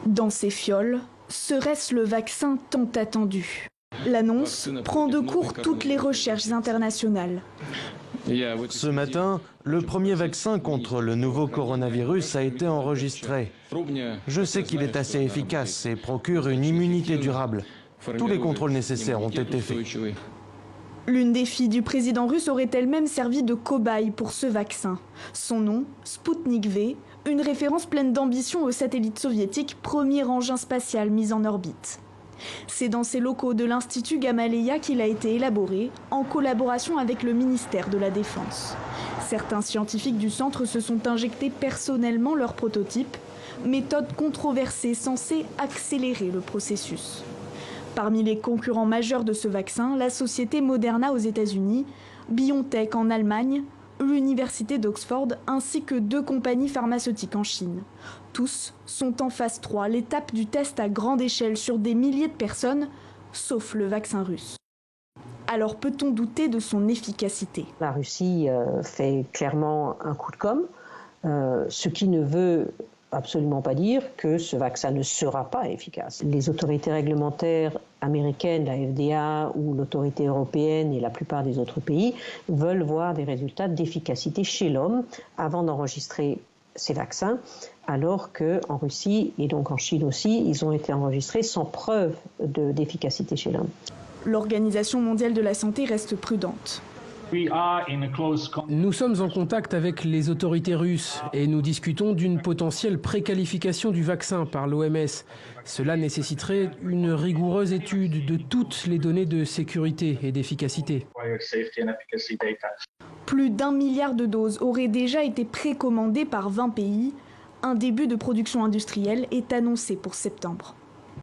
Dans ces fioles, serait-ce le vaccin tant attendu? L'annonce prend de court toutes les recherches internationales. Ce matin, le premier vaccin contre le nouveau coronavirus a été enregistré. Je sais qu'il est assez efficace et procure une immunité durable. Tous les contrôles nécessaires ont été faits. L'une des filles du président russe aurait elle-même servi de cobaye pour ce vaccin. Son nom, Sputnik V, une référence pleine d'ambition au satellite soviétique, premier engin spatial mis en orbite. C'est dans ces locaux de l'Institut Gamaleya qu'il a été élaboré, en collaboration avec le ministère de la Défense. Certains scientifiques du centre se sont injectés personnellement leur prototype, méthode controversée censée accélérer le processus. Parmi les concurrents majeurs de ce vaccin, la société Moderna aux États-Unis, BioNTech en Allemagne, l'université d'Oxford ainsi que 2 compagnies pharmaceutiques en Chine. Tous sont en phase 3, l'étape du test à grande échelle sur des milliers de personnes, sauf le vaccin russe. Alors peut-on douter de son efficacité? La Russie fait clairement un coup de com', ce qui ne veut absolument pas dire que ce vaccin ne sera pas efficace. Les autorités réglementaires américaines, la FDA ou l'autorité européenne et la plupart des autres pays veulent voir des résultats d'efficacité chez l'homme avant d'enregistrer ces vaccins, alors qu'en Russie et donc en Chine aussi, ils ont été enregistrés sans preuve d'efficacité chez l'homme. L'Organisation mondiale de la santé reste prudente. Nous sommes en contact avec les autorités russes et nous discutons d'une potentielle préqualification du vaccin par l'OMS. Cela nécessiterait une rigoureuse étude de toutes les données de sécurité et d'efficacité. Plus d'1 milliard de doses auraient déjà été précommandées par 20 pays. Un début de production industrielle est annoncé pour septembre.